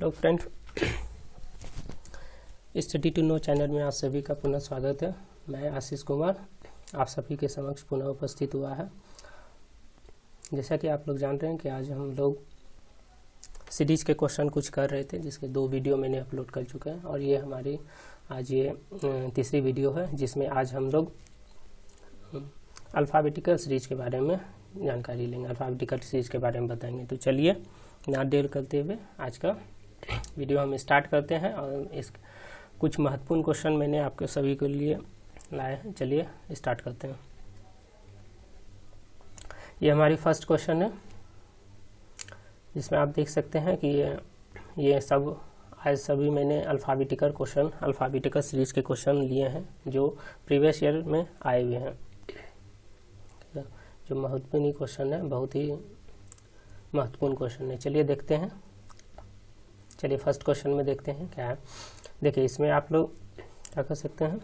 Hello friends, study to know channel में आप सभी का पुनः स्वागत है। मैं आशीष कुमार आप सभी के समक्ष पुनः उपस्थित हुआ है। जैसा कि आप लोग जान रहे हैं कि आज हम लोग सीरीज के क्वेश्चन कुछ कर रहे थे, जिसके 2 वीडियो मैंने अपलोड कर चुके हैं और ये हमारी आज ये तीसरी वीडियो है, जिसमें आज हम लोग अल्फ़ाबेटिकल सीरीज के बारे में जानकारी लेंगे, अल्फ़ाबेटिकल सीरीज के बारे में बताएंगे। तो चलिए ना देर करते हुए आज का वीडियो हम स्टार्ट करते हैं और इस कुछ महत्वपूर्ण क्वेश्चन मैंने आपके सभी के लिए लाए हैं। चलिए स्टार्ट करते हैं। ये हमारी फर्स्ट क्वेश्चन है, जिसमें आप देख सकते हैं कि ये सब आज सभी मैंने अल्फ़ाबेटिकल सीरीज के क्वेश्चन लिए हैं जो प्रीवियस ईयर में आए हुए हैं। जो महत्वपूर्ण क्वेश्चन है, बहुत ही महत्वपूर्ण क्वेश्चन है। चलिए देखते हैं। चलिए फर्स्ट क्वेश्चन में देखते हैं क्या है। देखिए इसमें आप लोग क्या कर सकते हैं,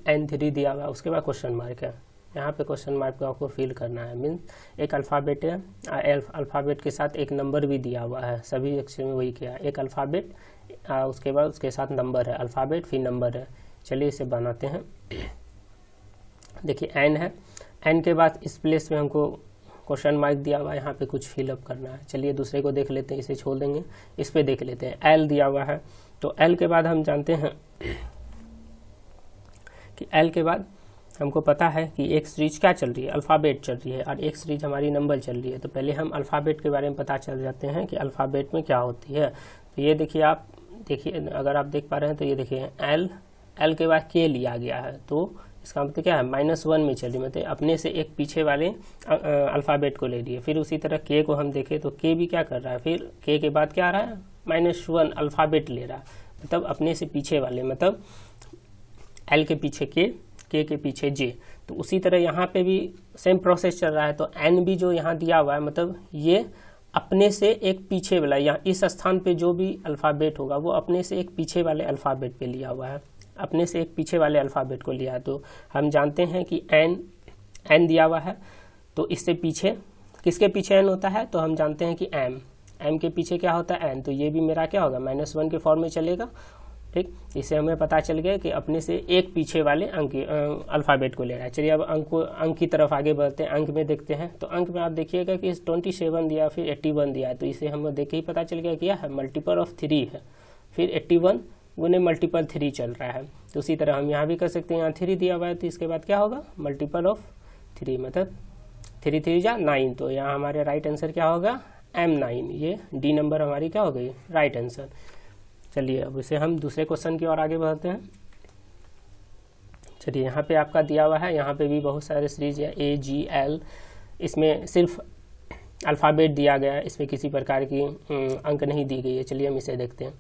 N3 दिया हुआ है, उसके बाद क्वेश्चन मार्क है। यहाँ पे क्वेश्चन मार्क को आपको फिल करना है। मीन्स एक अल्फ़ाबेट है, अल्फ़ाबेट के साथ एक नंबर भी दिया हुआ है। सभी अक्षर में वही किया, एक अल्फ़ाबेट उसके बाद उसके साथ नंबर है, अल्फ़ाबेट फिर नंबर है। चलिए इसे बनाते हैं। देखिए N है, N के बाद इस प्लेस में हमको क्वेश्चन मार्क दिया हुआ है, यहाँ पे कुछ फिलअप करना है। चलिए दूसरे को देख लेते हैं, इसे छोड़ देंगे, इस पे देख लेते हैं। L दिया हुआ है, तो L के बाद हम जानते हैं कि L के बाद हमको पता है कि एक सीरीज क्या चल रही है, अल्फ़ाबेट चल रही है, और एक सीरीज हमारी नंबर चल रही है। तो पहले हम अल्फ़ाबेट के बारे में पता चल जाते हैं कि अल्फ़ाबेट में क्या होती है। तो ये देखिए, आप देखिए, अगर आप देख पा रहे हैं तो ये देखिए L के बाद K लिया गया है, तो इसका मतलब क्या है, -1 में चल रही, मतलब अपने से एक पीछे वाले अल्फ़ाबेट को ले लिए। फिर उसी तरह K को हम देखें तो K भी क्या कर रहा है, फिर K के बाद क्या आ रहा है, -1 अल्फ़ाबेट ले रहा है, मतलब अपने से पीछे वाले, मतलब L के पीछे K के पीछे J। तो उसी तरह यहाँ पे भी सेम प्रोसेस चल रहा है। तो N भी जो यहाँ दिया हुआ है, मतलब ये अपने से एक पीछे वाला, यहाँ इस स्थान पे जो भी अल्फ़ाबेट होगा वो अपने से एक पीछे वाले अल्फ़ाबेट पे लिया हुआ है, अपने से एक पीछे वाले अल्फ़ाबेट को लिया। तो हम जानते हैं कि N दिया हुआ है, तो इससे पीछे किसके पीछे N होता है, तो हम जानते हैं कि M के पीछे क्या होता है N, तो ये भी मेरा क्या होगा, -1 के फॉर्म में चलेगा। ठीक, इससे हमें पता चल गया कि अपने से एक पीछे वाले अल्फ़ाबेट को ले रहा है। चलिए अब अंक की तरफ आगे बढ़ते हैं। अंक में देखते हैं, तो अंक में आप देखिएगा कि 27 दिया, फिर 81 दिया है, तो इसे हम देख के ही पता चल गया कि यह है मल्टीपल ऑफ 3 है, फिर 81 गुने मल्टीपल 3 चल रहा है। तो उसी तरह हम यहाँ भी कर सकते हैं, यहाँ 3 दिया हुआ है, तो इसके बाद क्या होगा, मल्टीपल ऑफ 3, मतलब 3 3 जा 9। तो यहाँ हमारे राइट आंसर क्या होगा, M9। ये D नंबर हमारी क्या हो गई, राइट आंसर। चलिए अब इसे हम दूसरे क्वेश्चन की ओर आगे बढ़ते हैं। चलिए यहाँ पे आपका दिया हुआ है, यहाँ पे भी बहुत सारे सीरीज है, A G L। इसमें सिर्फ अल्फ़ाबेट दिया गया है, इसमें किसी प्रकार की अंक नहीं दी गई है। चलिए हम इसे देखते हैं।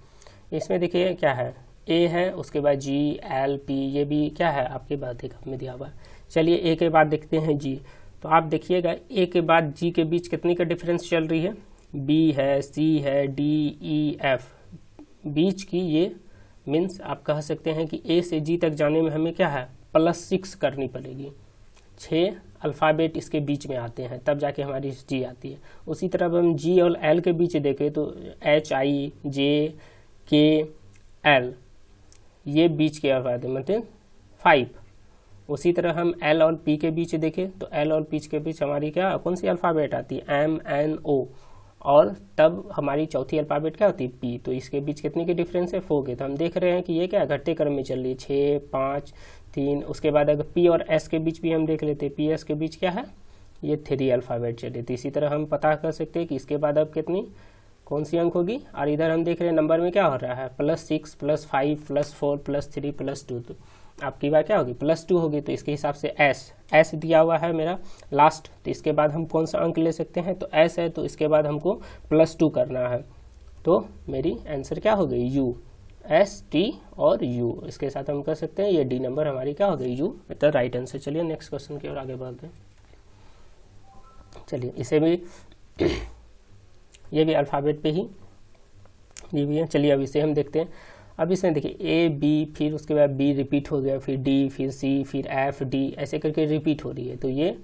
इसमें देखिए क्या है, A है, उसके बाद G L P, ये भी क्या है आपके बाद एक में दिया हुआ है। चलिए A के बाद देखते हैं G। तो आप देखिएगा A के बाद G के बीच कितनी का डिफरेंस चल रही है, B है, C है, D E F, बीच की ये मीन्स आप कह सकते हैं कि A से G तक जाने में हमें क्या है, +6 करनी पड़ेगी। 6 अल्फ़ाबेट इसके बीच में आते हैं, तब जाके हमारी G आती है। उसी तरह हम G और L के बीच देखें तो H I J K L, ये बीच के अल्फ़ाबेट मतलब 5। उसी तरह हम L और P के बीच देखें तो L और P के बीच हमारी क्या, कौन सी अल्फ़ाबेट आती है, M N O, और तब हमारी चौथी अल्फ़ाबेट क्या होती है, P। तो इसके बीच कितने की डिफरेंस है, 4 के। तो हम देख रहे हैं कि ये क्या घटते क्रम में चल रही है, 6 5 3। उसके बाद अगर P और S के बीच भी हम देख लेते हैं, P S के बीच क्या है, ये 3 अल्फ़ाबेट चल रही थी। इसी तरह हम पता कर सकते हैं कि इसके बाद अब कितनी कौन सी अंक होगी। और इधर हम देख रहे हैं नंबर में क्या हो रहा है, +6 +5 +4 +3 +2। तो आपकी बात क्या होगी, +2 होगी। तो इसके हिसाब से S दिया हुआ है मेरा लास्ट, तो इसके बाद हम कौन सा अंक ले सकते हैं, तो S है, तो इसके बाद हमको +2 करना है। तो मेरी आंसर क्या हो गई, U, S T और U। इसके साथ हम कर सकते हैं ये D नंबर हमारी क्या हो गई, U, मतलब राइट आंसर। चलिए नेक्स्ट क्वेश्चन की ओर आगे बढ़ते हैं। चलिए इसे भी ये भी अल्फ़ाबेट पे ही ये भी है। चलिए अब इसे हम देखते हैं। अब इसमें देखिए A B, फिर उसके बाद B रिपीट हो गया, फिर D, फिर C, फिर F D, ऐसे करके रिपीट हो रही है। तो ये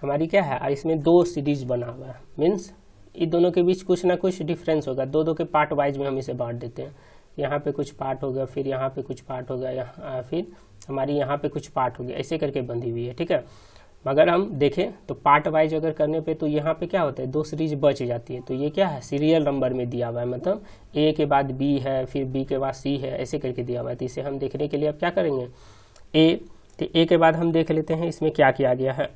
हमारी क्या है, और इसमें 2 सीरीज बना हुआ है, मीन्स इन दोनों के बीच कुछ ना कुछ डिफरेंस होगा, दो दो के पार्ट वाइज में हम इसे बांट देते हैं। यहाँ पे कुछ पार्ट हो गया, फिर यहाँ पे कुछ पार्ट हो गया, यहाँ फिर हमारी यहाँ पे कुछ पार्ट हो गया, ऐसे करके बंधी हुई है, ठीक है। मगर हम देखें तो पार्ट वाइज अगर करने पे तो यहाँ पे क्या होता है, 2 सीरीज बच जाती है। तो ये क्या है, सीरियल नंबर में दिया हुआ है, मतलब ए के बाद बी है, फिर बी के बाद सी है, ऐसे करके दिया हुआ है। तो इसे हम देखने के लिए अब क्या करेंगे, ए के बाद हम देख लेते हैं इसमें क्या किया गया है।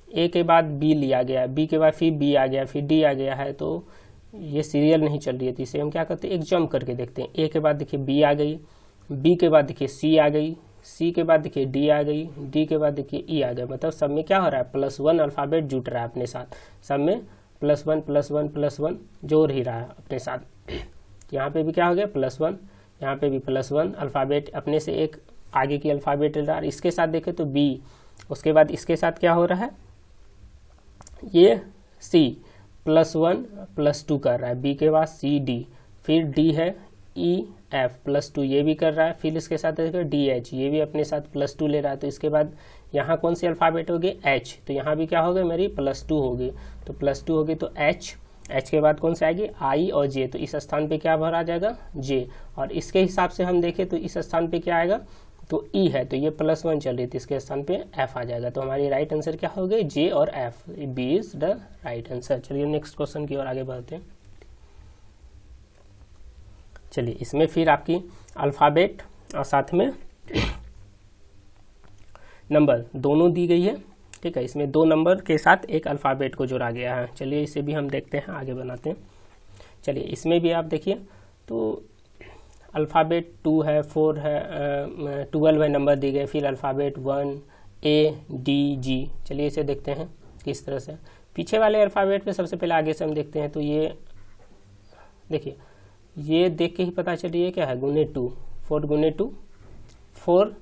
ए के बाद बी लिया गया, बी के बाद फिर बी आ गया, फिर डी आ गया है, तो ये सीरियल नहीं चल रही है। तो इसे हम क्या करते हैं, एक जंप करके देखते हैं। ए के बाद देखिए बी आ गई, बी के बाद देखिए सी आ गई, सी के बाद देखिए डी आ गई, डी के बाद देखिए ई आ गया। मतलब सब में क्या हो रहा है, +1 अल्फ़ाबेट जुट रहा है अपने साथ, सब में +1 जोड़ ही रहा है अपने साथ। यहाँ पे भी क्या हो गया, +1, यहाँ पे भी +1 अल्फ़ाबेट अपने से एक आगे की अल्फ़ाबेट रहा। इसके साथ देखें तो बी, उसके बाद इसके साथ क्या हो रहा है, ये सी +1 +2 कर रहा है, बी के बाद सी डी, फिर डी है ई एफ +2 ये भी कर रहा है, फिर इसके साथ डी एच ये भी अपने साथ +2 ले रहा है। तो इसके बाद यहाँ कौन सी अल्फ़ाबेट होगी, एच, तो यहाँ भी क्या हो गई मेरी +2 होगी। तो +2 होगी तो एच के बाद कौन सी आएगी, आई और जे, तो इस स्थान पे क्या भरा जाएगा, जे। और इसके हिसाब से हम देखें तो इस स्थान पे क्या आएगा, तो ई है, तो ये +1 चल रही थी, इसके स्थान पे एफ आ जाएगा। तो हमारी राइट आंसर क्या हो गई, जे और F, B is the right answer. चलिए नेक्स्ट क्वेश्चन की ओर आगे बढ़ते हैं। चलिए इसमें फिर आपकी अल्फ़ाबेट और साथ में नंबर दोनों दी गई है, ठीक है। इसमें 2 नंबर के साथ एक अल्फ़ाबेट को जोड़ा गया है। चलिए इसे भी हम देखते हैं, आगे बनाते हैं। चलिए इसमें भी आप देखिए तो अल्फ़ाबेट 2 है, 4 है, 12 है नंबर दी गए, फिर अल्फ़ाबेट 1 ए डी जी। चलिए इसे देखते हैं किस तरह से। पीछे वाले अल्फ़ाबेट में सबसे पहले आगे से हम देखते हैं, तो ये देखिए, ये देख के ही पता चल रही है क्या है, गुने 2, 4 गुने 2, 4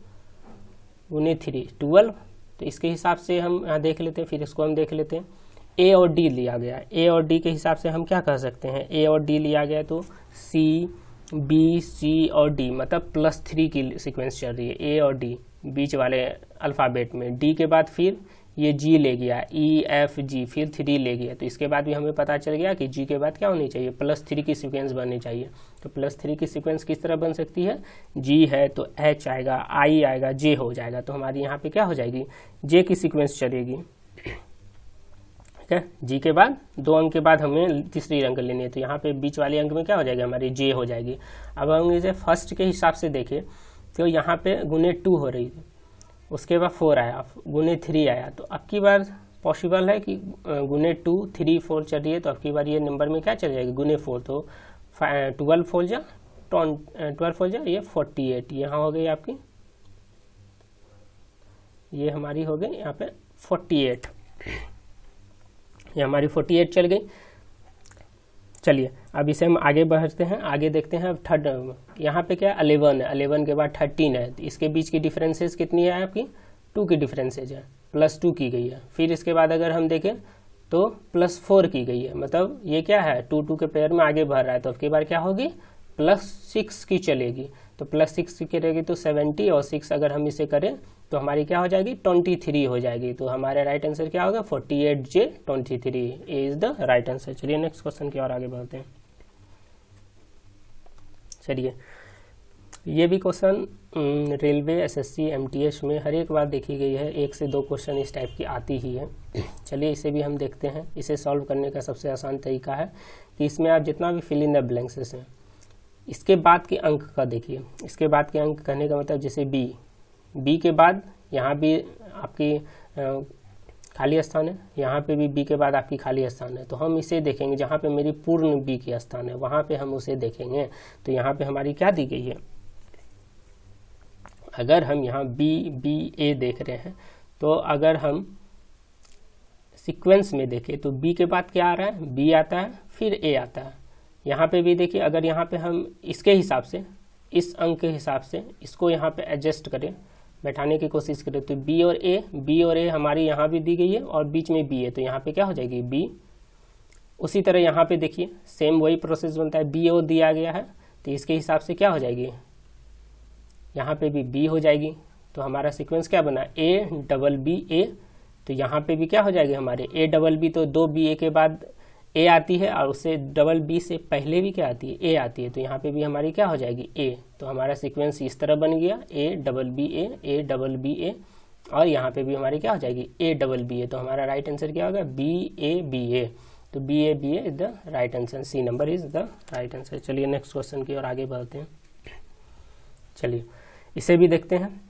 गुने 3 12। तो इसके हिसाब से हम यहाँ देख लेते हैं, फिर इसको हम देख लेते हैं। ए और डी लिया गया, ए और डी के हिसाब से हम क्या कह सकते हैं, ए और डी लिया गया तो सी बी सी और डी, मतलब +3 की सीक्वेंस चल रही है, ए और डी बीच वाले अल्फ़ाबेट में। डी के बाद फिर ये जी ले गया, ई एफ जी, फिर 3 ले गया। तो इसके बाद भी हमें पता चल गया कि जी के बाद क्या होनी चाहिए, +3 की सीक्वेंस बननी चाहिए। तो +3 की सीक्वेंस किस तरह बन सकती है, जी है तो एच आएगा, आई आएगा, जे हो जाएगा। तो हमारी यहाँ पे क्या हो जाएगी, जे की सीक्वेंस चलेगी, ठीक है। जी के बाद 2 अंक के बाद हमें तीसरी अंक लेनी है, तो यहाँ पे बीच वाले अंक में क्या हो जाएगी, हमारी जे हो जाएगी। अब हम इसे फर्स्ट के हिसाब से देखें तो यहाँ पे गुने 2 हो रही थी, उसके बाद 4 आया, गुने 3 आया। तो अब की बार पॉसिबल है कि गुने 2 3 4 चल रही है, तो अब की बार ये नंबर में क्या चल जाएगी, गुने 4। तो 12 4 जा 12 4 जा ये 48, यहाँ हो गई आपकी, ये हमारी हो गई यहाँ पे 48, ये हमारी 48 चल गई। चलिए अब इसे हम आगे बढ़ते हैं, आगे देखते हैं। अब थर्ड यहाँ पे क्या 11 है, 11 के बाद 13 है, तो इसके बीच की डिफरेंसेस कितनी है आपकी, 2 की डिफरेंसेज है, +2 की गई है। फिर इसके बाद अगर हम देखें तो +4 की गई है, मतलब ये क्या है 2 के पेयर में आगे बढ़ रहा है। तो अब की बार क्या होगी, +6 की चलेगी। तो +6 की करेगी तो 70 और 6 अगर हम इसे करें तो हमारी क्या हो जाएगी, 23 हो जाएगी। तो हमारे राइट आंसर क्या होगा, 48J 23, A is the right answer. चलिए नेक्स्ट क्वेश्चन की ओर आगे बढ़ते हैं। चलिए ये भी क्वेश्चन रेलवे एसएससी एमटीएस में हर एक बार देखी गई है, 1 से 2 क्वेश्चन इस टाइप की आती ही है। चलिए इसे भी हम देखते हैं। इसे सॉल्व करने का सबसे आसान तरीका है कि इसमें आप जितना भी फिल इन द ब्लैंक्स हैं, इसके बाद के अंक का देखिए। इसके बाद के अंक कहने का मतलब जैसे बी के बाद यहाँ भी आपकी खाली स्थान है, यहाँ पे भी बी के बाद आपकी खाली स्थान है। तो हम इसे देखेंगे जहाँ पे मेरी पूर्ण बी की स्थान है, वहाँ पे हम उसे देखेंगे। तो यहाँ पे हमारी क्या दी गई है, अगर हम यहाँ बी ए देख रहे हैं, तो अगर हम सीक्वेंस में देखें तो बी के बाद क्या आ रहा है, बी आता है, फिर ए आता है। यहाँ पे भी देखिए, अगर यहाँ पे हम इसके हिसाब से, इस अंक के हिसाब से इसको यहाँ पे एडजस्ट करें, बैठाने की कोशिश करें, तो बी और ए हमारी यहाँ भी दी गई है और बीच में बी है, तो यहाँ पे क्या हो जाएगी, बी। उसी तरह यहाँ पे देखिए सेम वही प्रोसेस बनता है, बी ओ दिया गया है, तो इसके हिसाब से क्या हो जाएगी, यहाँ पे भी बी हो जाएगी। तो हमारा सीक्वेंस क्या बना, A BB A। तो यहाँ पे भी क्या हो जाएगी हमारे A BB, तो 2 BA के बाद ए आती है और उससे डबल बी से पहले भी क्या आती है, ए आती है, तो यहाँ पे भी हमारी क्या हो जाएगी, ए। तो हमारा सीक्वेंस इस तरह बन गया, A double B A double B A, और यहाँ पे भी हमारी क्या हो जाएगी, ए डबल बी ए। तो हमारा राइट आंसर क्या होगा, बी ए। तो B A is the right answer, C number is the right answer. चलिए नेक्स्ट क्वेश्चन की ओर आगे बढ़ते हैं। चलिए इसे भी देखते हैं।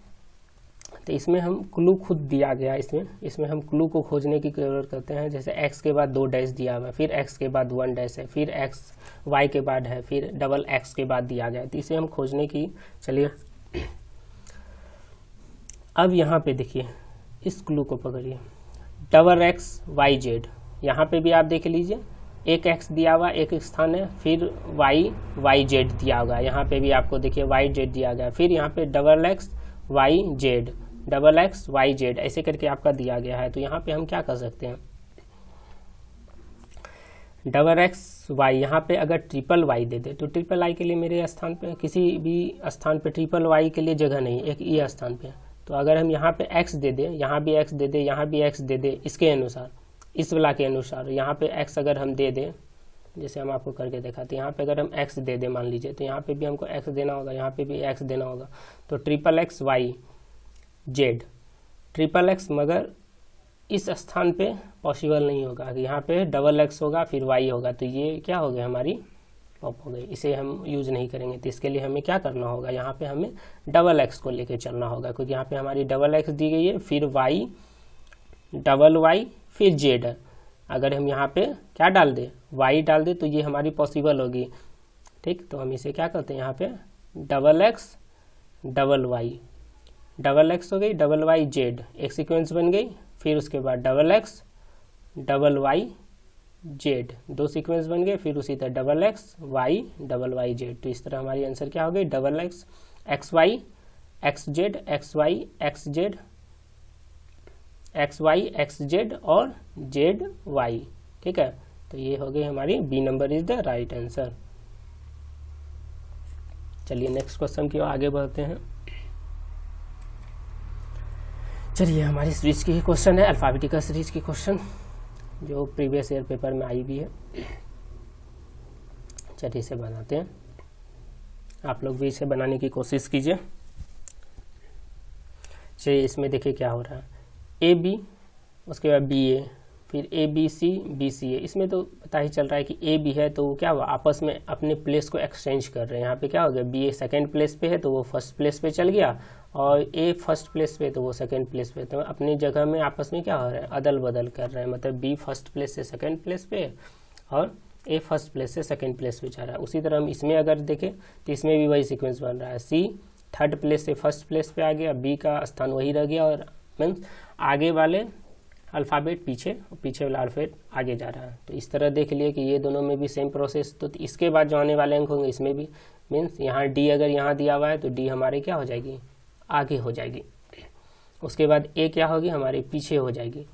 तो इसमें हम क्लू खुद दिया गया, इसमें हम क्लू को खोजने की कोशिश करते हैं। जैसे x के बाद 2 डैश दिया हुआ है, फिर x के बाद 1 डैश है, फिर x y के बाद है, फिर डबल x के बाद दिया गया है। तो इसे हम खोजने की, चलिए अब यहाँ पे देखिए, इस क्लू को पकड़िए, डबल x y z। यहाँ पे भी आप देख लीजिए, एक x दिया हुआ एक स्थान है, फिर y z दिया होगा। यहाँ पे भी आपको देखिए y z दिया गया, फिर यहाँ पे double x y z, double X Y Z ऐसे करके आपका दिया गया है। तो यहाँ पे हम क्या कर सकते हैं, डबल एक्स वाई, यहाँ पे अगर ट्रिपल वाई दे दे तो ट्रिपल आई के लिए मेरे स्थान पे, किसी भी स्थान पे ट्रिपल वाई के लिए जगह नहीं, एक ई स्थान पे। तो अगर हम यहाँ पे एक्स दे दे, यहाँ भी एक्स दे दे, यहाँ भी एक्स दे दे, इसके अनुसार, इस वाला के अनुसार यहाँ पे एक्स अगर हम दे दे, जैसे हम आपको करके दिखाते हैं, यहाँ पे अगर हम एक्स दे दे मान लीजिए, तो यहाँ पे भी हमको एक्स देना होगा, यहाँ पे भी एक्स देना होगा। तो triple X Y Z, triple X, मगर इस स्थान पे पॉसिबल नहीं होगा कि यहाँ पे डबल एक्स होगा फिर वाई होगा, तो ये क्या हो गया, हमारी पॉप हो गई, इसे हम यूज नहीं करेंगे। तो इसके लिए हमें क्या करना होगा, यहाँ पे हमें डबल एक्स को लेके चलना होगा, क्योंकि यहाँ पे हमारी डबल एक्स दी गई है, फिर वाई, डबल वाई, फिर जेड है। अगर हम यहाँ पे क्या डाल दे, वाई डाल दे, तो ये हमारी पॉसिबल होगी, ठीक। तो हम इसे क्या करते हैं, यहाँ पे double X double Y, double X हो गई, डबल वाई जेड, एक सीक्वेंस बन गई। फिर उसके बाद double X double Y Z, 2 sequence बन गए। फिर उसी तरह double X Y double Y Z. तो इस तरह हमारी आंसर क्या हो गई, double X X Y X Z, X Y X Z, X Y X Z और जेड वाई, ठीक है। तो ये हो गई हमारी B number is the right answer. चलिए नेक्स्ट क्वेश्चन की ओर आगे बढ़ते हैं। चलिए हमारी सीरीज की क्वेश्चन है, अल्फाबेटिकल सीरीज की क्वेश्चन, जो प्रीवियस ईयर पेपर में आई भी है। चलिए इसे बनाते हैं, आप लोग भी इसे बनाने की कोशिश कीजिए। चलिए इसमें देखिए क्या हो रहा है, ए बी, उसके बाद बी ए, फिर ए बी सी ए। इसमें तो पता ही चल रहा है कि ए बी है, तो क्या हुआ, आपस में अपने प्लेस को एक्सचेंज कर रहे हैं। यहाँ पे क्या हो गया, बी ए सेकेंड प्लेस पे है तो वो फर्स्ट प्लेस पे चल गया, और ए फर्स्ट प्लेस पे तो वो सेकंड प्लेस पे। तो अपनी जगह में आपस में क्या हो रहा है, अदल बदल कर रहे हैं। मतलब बी फर्स्ट प्लेस से सेकंड प्लेस पे और ए फर्स्ट प्लेस से सेकंड प्लेस पे जा रहा है। उसी तरह हम इसमें अगर देखें तो इसमें भी वही सीक्वेंस बन रहा है, सी थर्ड प्लेस से फर्स्ट प्लेस पे आ गया, बी का स्थान वही रह गया, और मीन्स आगे वाले अल्फ़ाबेट पीछे, पीछे वाला अल्फ़ाबेट आगे जा रहा है। तो इस तरह देख लिए कि ये दोनों में भी सेम प्रोसेस। तो इसके बाद जो आने वाले अंक होंगे इसमें भी, मीन्स यहाँ डी अगर यहाँ दिया हुआ है तो डी हमारे क्या हो जाएगी, आगे हो जाएगी। उसके बाद ए क्या होगी, हमारे पीछे हो जाएगी,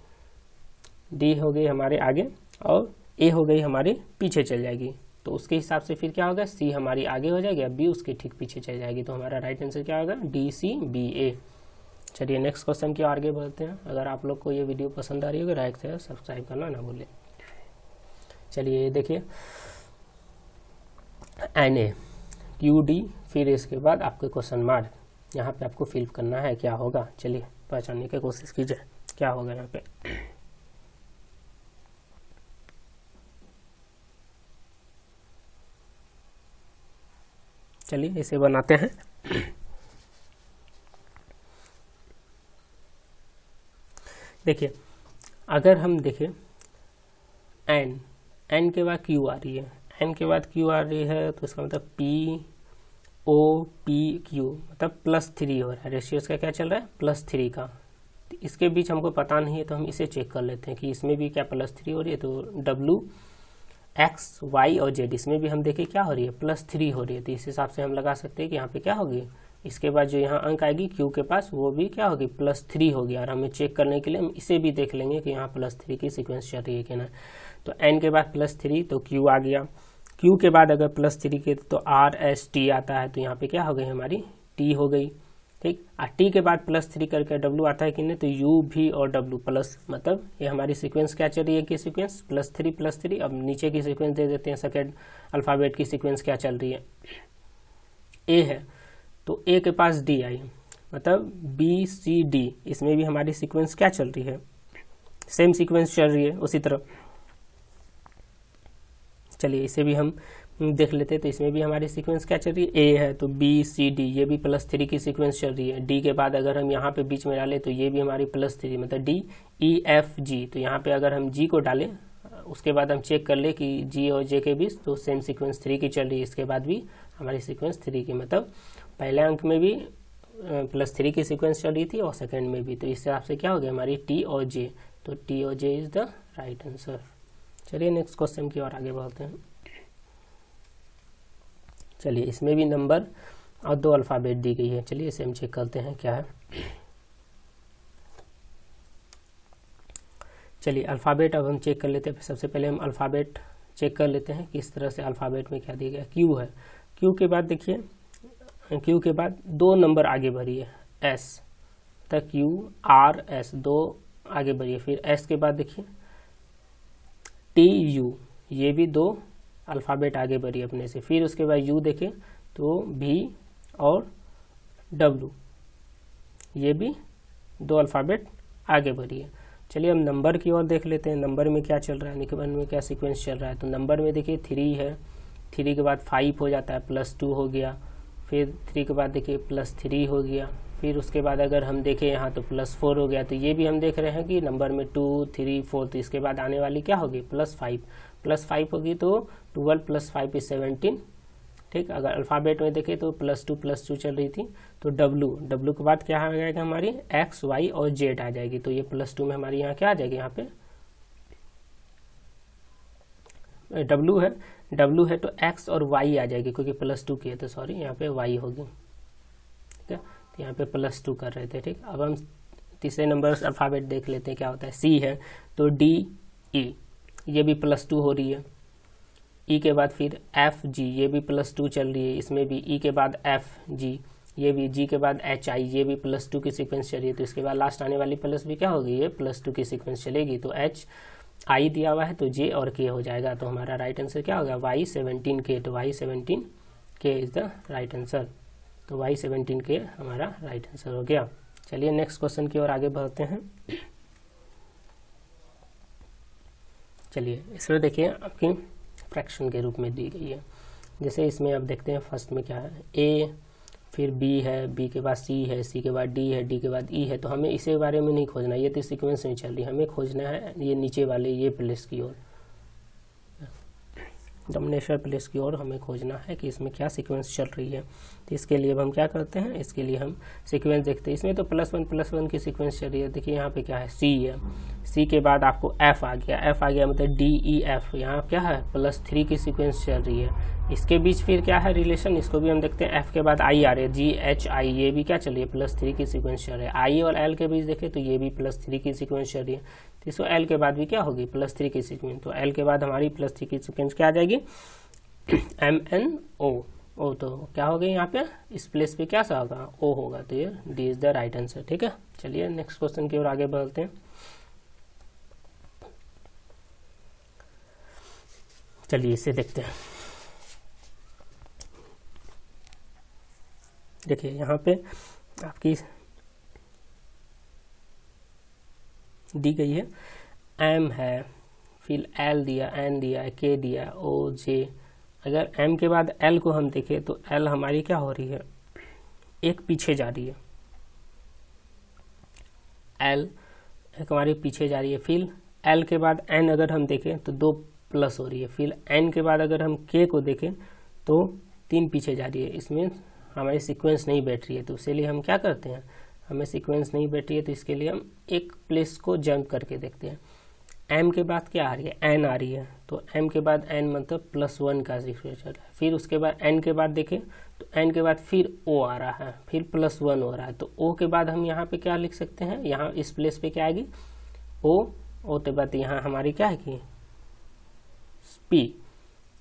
डी हो गई हमारे आगे और ए हो गई हमारे पीछे चल जाएगी। तो उसके हिसाब से फिर क्या होगा, सी हमारी आगे हो जाएगी, बी उसके ठीक पीछे चल जाएगी। तो हमारा राइट आंसर क्या होगा, डी सी बी ए। चलिए नेक्स्ट क्वेश्चन की आगे बढ़ते हैं। अगर आप लोग को ये वीडियो पसंद आ रही होगी, लाइक शेयर सब्सक्राइब करना ना भूलें। चलिए देखिए, एन ए क्यू डी, फिर इसके बाद आपके क्वेश्चन मार्क, यहाँ पे आपको फिल करना है, क्या होगा। चलिए पहचानने की कोशिश कीजिए क्या होगा यहाँ पे। चलिए इसे बनाते हैं। देखिए अगर हम देखें एन के बाद क्यू आ रही है, एन के बाद क्यू आ रही है, तो इसका मतलब पी ओ पी क्यू, मतलब +3 हो रहा है। रेशियो का क्या चल रहा है, +3 का। तो इसके बीच हमको पता नहीं है, तो हम इसे चेक कर लेते हैं कि इसमें भी क्या +3 हो रही है। तो डब्ल्यू एक्स वाई और जेड, इसमें भी हम देखें क्या हो रही है, +3 हो रही है। तो इस हिसाब से हम लगा सकते हैं कि यहाँ पे क्या होगी, इसके बाद जो यहाँ अंक आएगी क्यू के पास, वो भी क्या होगी, +3 होगी। और हमें चेक करने के लिए हम इसे भी देख लेंगे कि यहाँ +3 की सीक्वेंस चल रही है कि ना। तो एन के बाद +3 तो क्यू आ गया, क्यू के बाद अगर +3 के तो आर एस टी आता है, तो यहाँ पे क्या हो गई हमारी टी हो गई। ठीक। टी के बाद +3 करके डब्लू आता है कि नहीं, तो यू भी और डब्लू प्लस, मतलब ये हमारी सीक्वेंस क्या चल रही है कि सीक्वेंस +3 अब नीचे की सीक्वेंस दे देते हैं, सेकेंड अल्फ़ाबेट की सीक्वेंस क्या चल रही है, ए है तो ए के पास डी आई, मतलब BCD, इसमें भी हमारी सीक्वेंस क्या चल रही है, सेम सीक्वेंस चल रही है उसी तरह। चलिए इसे भी हम देख लेते हैं, तो इसमें भी हमारी सीक्वेंस क्या चल रही है, ए है तो BCD, ये भी +3 की सीक्वेंस चल रही है। डी के बाद अगर हम यहाँ पे बीच में डालें तो ये भी हमारी +3, मतलब DEFG, तो यहाँ पे अगर हम G को डालें उसके बाद हम चेक कर ले कि G और J के बीच तो सेम सीक्वेंस 3 की चल रही है, इसके बाद भी हमारी सीक्वेंस 3 की, मतलब पहले अंक में भी +3 की सीक्वेंस चल रही थी और सेकेंड में भी, तो इस हिसाब से क्या हो गया हमारी T और J, तो T और J is the right answer. चलिए नेक्स्ट क्वेश्चन की ओर आगे बढ़ते हैं। चलिए इसमें भी नंबर और 2 अल्फ़ाबेट दी गई है, चलिए इसे हम चेक करते हैं क्या है। चलिए अल्फ़ाबेट अब हम चेक कर लेते हैं। सबसे पहले हम अल्फ़ाबेट चेक कर लेते हैं किस तरह से अल्फ़ाबेट में क्या दिया गया। क्यू है, क्यू के बाद देखिए, क्यू के बाद 2 नंबर आगे बढ़िए, एस तक QRS 2 आगे बढ़िए, फिर एस के बाद देखिए TU, ये भी 2 अल्फ़ाबेट आगे बढ़िए अपने से, फिर उसके बाद यू देखें तो V और W, ये भी 2 अल्फ़ाबेट आगे बढ़िए। चलिए हम नंबर की ओर देख लेते हैं, नंबर में क्या चल रहा है, नंबर में क्या सीक्वेंस चल रहा है। तो नंबर में देखिए 3 है, 3 के बाद 5 हो जाता है, +2 हो गया, फिर 3 के बाद देखिए +3 हो गया, फिर उसके बाद अगर हम देखें यहाँ तो +4 हो गया। तो ये भी हम देख रहे हैं कि नंबर में 2, 3, 4, तो इसके बाद आने वाली क्या होगी +5 होगी, तो 12 + 5 = 17। ठीक, अगर अल्फ़ाबेट में देखें तो +2 चल रही थी, तो डब्लू के बाद क्या आ जाएगा हमारी X, Y और Z आ जाएगी, तो ये +2 में हमारी यहाँ क्या आ जाएगी, यहाँ पे डब्लू है तो X और Y आ जाएगी, क्योंकि +2 की है तो सॉरी यहाँ पे Y होगी। ठीक है, तो यहाँ पे +2 कर रहे थे। ठीक, अब हम तीसरे नंबर अल्फ़ाबेट देख लेते हैं क्या होता है। C है तो DE, ये भी +2 हो रही है। E के बाद फिर FG, ये भी +2 चल रही है, इसमें भी E के बाद FG, ये भी G के बाद HI, ये भी +2 की सीक्वेंस चल रही है, तो इसके बाद लास्ट आने वाली प्लस भी क्या होगी, ये +2 की सीक्वेंस चलेगी, तो HI दिया हुआ है तो J और K हो जाएगा, तो हमारा राइट आंसर क्या होगा Y17K, तो Y17K is the right answer, तो Y17K हमारा राइट आंसर हो गया। चलिए नेक्स्ट क्वेश्चन की ओर आगे बढ़ते हैं। चलिए इसमें देखिए आपकी फ्रैक्शन के रूप में दी गई है, जैसे इसमें अब देखते हैं फर्स्ट में क्या है, A, फिर B है, B के बाद C है, C के बाद D है, D के बाद E है, तो हमें इसे बारे में नहीं खोजना, ये तो सीक्वेंस में चल रही है, हमें खोजना है ये नीचे वाले ये प्लेस की ओर, डोमिनेशन प्लेस की ओर हमें खोजना है कि इसमें क्या सीक्वेंस चल रही है। तो इसके लिए अब हम क्या करते हैं, इसके लिए हम सीक्वेंस देखते हैं। इसमें तो +1 की सीक्वेंस चल रही है, देखिए यहाँ पे क्या है, C है, C के बाद आपको F आ गया, मतलब DEF, यहाँ क्या है +3 की सीक्वेंस चल रही है। इसके बीच फिर क्या है रिलेशन, इसको भी हम देखते हैं। F के बाद I आ रही है, GHI, ये भी क्या चल रही है, +3 की सीक्वेंस चल रही है। I और L के बीच देखें तो ये भी +3 की सीक्वेंस चल रही है, तो इसको L के बाद भी क्या होगी +3 की सीक्वेंस, तो L के बाद हमारी +3 की सीक्वेंस क्या आ जाएगी, MNO, ओ, तो क्या हो गई यहाँ पे इस प्लेस पे क्या सा होगा, O होगा, तो ये D is the right answer. ठीक है, चलिए नेक्स्ट क्वेश्चन की ओर आगे बढ़ते हैं। चलिए इसे देखते हैं। देखिए यहाँ पे आपकी दी गई है, M है, फिर L दिया, N दिया, K दिया, O, J। अगर M के बाद L को हम देखें तो L हमारी क्या हो रही है, एक पीछे जा रही है, L एक हमारी पीछे जा रही है। फिर L के बाद N अगर हम देखें तो 2 प्लस हो रही है। फिर N के बाद अगर हम K को देखें तो 3 पीछे जा रही है, इसमें हमारी सीक्वेंस नहीं बैठ रही है, तो उसके लिए हम क्या करते हैं, हमें सीक्वेंस नहीं बैठ रही है तो इसके लिए हम एक प्लेस को जंप करके देखते हैं। M के बाद क्या आ रही है, N आ रही है, तो M के बाद N मतलब +1 का सीक्वेंस चल रहा है। फिर उसके बाद N के बाद देखें तो N के बाद फिर O आ रहा है, फिर +1 हो रहा है, तो O के बाद हम यहाँ पे क्या लिख सकते हैं, यहाँ इस प्लेस पे क्या आएगी O के बाद यहाँ हमारी क्या है कि P।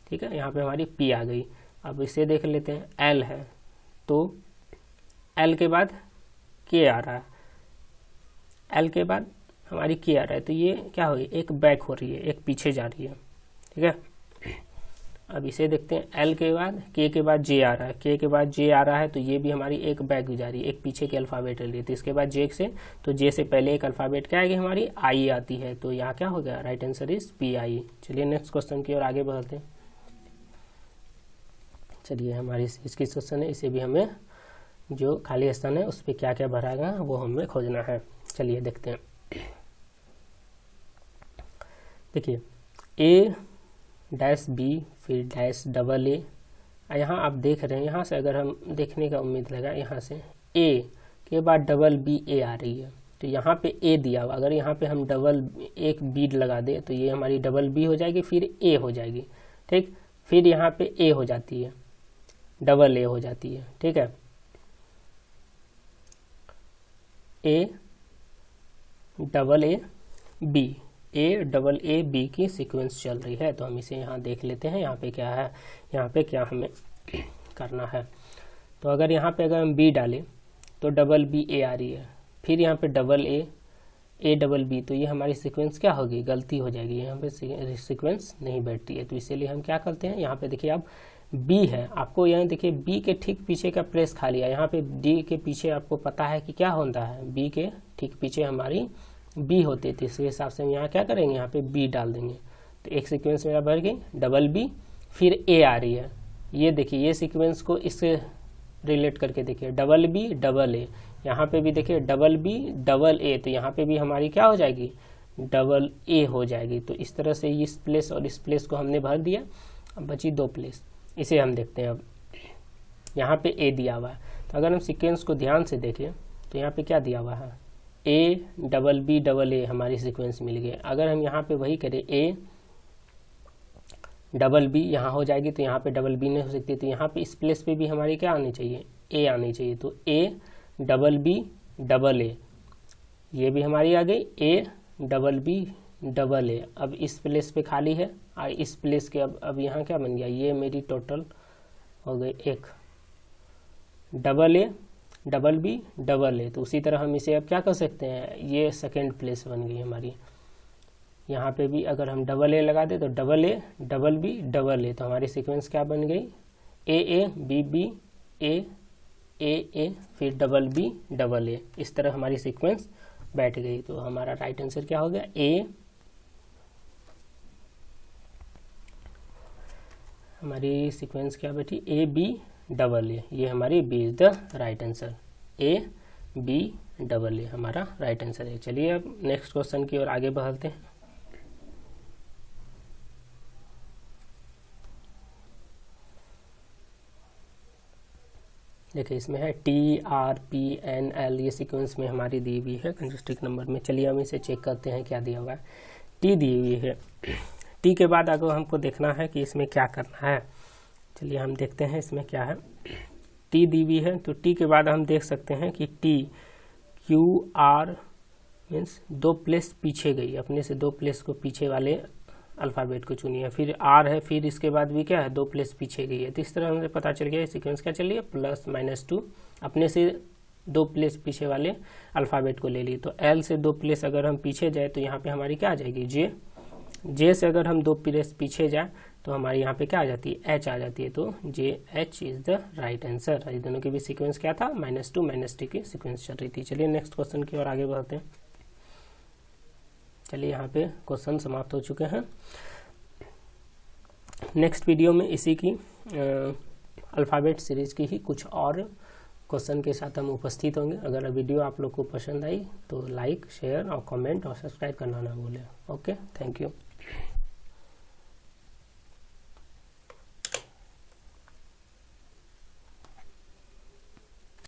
ठीक है, यहाँ पे हमारी P आ गई। अब इसे देख लेते हैं, L है तो एल के बाद के आ रहा है, एल के बाद हमारी के आ रहा है, तो ये क्या होगी, एक बैक हो रही है, एक पीछे जा रही है, ठीक है। अब इसे देखते हैं, एल के बाद के बाद जे आ रहा है, के बाद जे आ रहा है, तो ये भी हमारी एक बैक जा रही है, एक पीछे के अल्फ़ाबेट ले रही है। तो इसके बाद जे से, तो जे से पहले एक अल्फ़ाबेट क्या आएगी, हमारी आई आती है, तो यहाँ क्या हो गया, right answer is P I. चलिए नेक्स्ट क्वेश्चन की ओर आगे बढ़ते हैं। चलिए हमारी इसकी क्वेश्चन है, इसे भी हमें जो खाली स्थान है उस पर क्या क्या भराएगा वो हमें खोजना है। चलिए देखते हैं। देखिए ए डैश बी फिर डैश डबल ए, यहाँ आप देख रहे हैं, यहाँ से अगर हम देखने का उम्मीद लगा, यहाँ से ए के बाद डबल बी ए आ रही है, तो यहाँ पे ए दिया हुआ, अगर यहाँ पे हम डबल एक बी लगा दें तो ये हमारी डबल बी हो जाएगी, फिर ए हो जाएगी, ठीक, फिर यहाँ पे ए हो जाती है, डबल ए हो जाती है, ठीक है, A double A B, A double A B की सीक्वेंस चल रही है। तो हम इसे यहाँ देख लेते हैं, यहाँ पे क्या है, यहाँ पे क्या हमें करना है। तो अगर यहाँ पे अगर हम बी डालें तो डबल बी ए आ रही है, फिर यहाँ पे डबल ए डबल बी, तो ये हमारी सीक्वेंस क्या होगी, गलती हो जाएगी, यहाँ पे सीक्वेंस नहीं बैठती है। तो इसीलिए हम क्या करते हैं, यहाँ पे देखिए अब बी है, आपको यहाँ देखिए बी के ठीक पीछे का प्लेस खाली है, यहाँ पे डी के पीछे आपको पता है कि क्या होता है, बी के ठीक पीछे हमारी बी होती थी, इसके हिसाब से हम यहाँ क्या करेंगे, यहाँ पे बी डाल देंगे। तो एक सीक्वेंस मेरा भर गई, डबल बी फिर ए आ रही है, ये देखिए ये सीक्वेंस को इससे रिलेट करके देखिए, डबल बी डबल ए, यहाँ पे भी देखिए डबल बी डबल ए, तो यहाँ पे भी हमारी क्या हो जाएगी, डबल ए हो जाएगी। तो इस तरह से इस प्लेस और इस प्लेस को हमने भर दिया, अब बची दो प्लेस, इसे हम देखते हैं। अब यहाँ पे ए दिया हुआ है, तो अगर हम सीक्वेंस को ध्यान से देखें तो यहाँ पे क्या दिया हुआ है, A double B double A हमारी सीक्वेंस मिल गई। अगर हम यहाँ पे वही करें, ए डबल बी यहाँ हो जाएगी, तो यहाँ पे डबल बी नहीं हो सकती, तो यहाँ पे इस प्लेस पे भी हमारी क्या आनी चाहिए, ए आनी चाहिए। तो A double B double A, ये भी हमारी आ गई, A double B double A. अब इस प्लेस पे खाली है और इस प्लेस के अब यहाँ क्या बन गया, ये मेरी टोटल हो गई एक, double A double B double A. तो उसी तरह हम इसे अब क्या कर सकते हैं, ये सेकेंड प्लेस बन गई हमारी, यहाँ पे भी अगर हम डबल ए लगा दे तो double A double B double A, तो हमारी सीक्वेंस क्या बन गई, ए बी बी ए फिर डबल बी डबल ए, इस तरह हमारी सीक्वेंस बैठ गई। तो हमारा राइट आंसर क्या हो गया, ए, हमारी सीक्वेंस क्या बैठी, ए बी डबल ए, ये हमारी B is the right answer, A B double A हमारा राइट आंसर है। चलिए अब नेक्स्ट क्वेश्चन की ओर आगे बढ़ते हैं। देखिए इसमें है T R P N L, ये सीक्वेंस में हमारी दी हुई है कंसिस्टिक नंबर में। चलिए हम इसे चेक करते हैं क्या दिया हुआ है। टी दी हुई है, टी के बाद अगर हमको देखना है कि इसमें क्या करना है, चलिए हम देखते हैं इसमें क्या है। टी दी हुई है, तो टी के बाद हम देख सकते हैं कि टी क्यू आर मीन्स दो प्लेस पीछे गई, अपने से दो प्लेस को पीछे वाले अल्फ़ाबेट को चुनिए, फिर आर है, फिर इसके बाद भी क्या है, दो प्लेस पीछे गई है। तो इस तरह हमें पता चल गया सीक्वेंस क्या चल रही है, +-2 अपने से दो प्लेस पीछे वाले अल्फ़ाबेट को ले ली। तो एल से दो प्लेस अगर हम पीछे जाए तो यहाँ पे हमारी क्या आ जाएगी, जे से अगर हम दो प्लेस पीछे जाए तो हमारी यहाँ पे क्या आ जाती है, एच आ जाती है। तो JH is the right answer. ये दोनों की भी सीक्वेंस क्या था, -2 -t की सीक्वेंस चल रही थी। चलिए नेक्स्ट क्वेश्चन की ओर आगे बढ़ते हैं। चलिए यहाँ पे क्वेश्चन समाप्त हो चुके हैं। नेक्स्ट वीडियो में इसी की अल्फ़ाबेट सीरीज की ही कुछ और क्वेश्चन के साथ हम उपस्थित होंगे। अगर वीडियो आप लोग को पसंद आई तो लाइक, शेयर और कमेंट और सब्सक्राइब करना ना भूलें। Okay, thank you.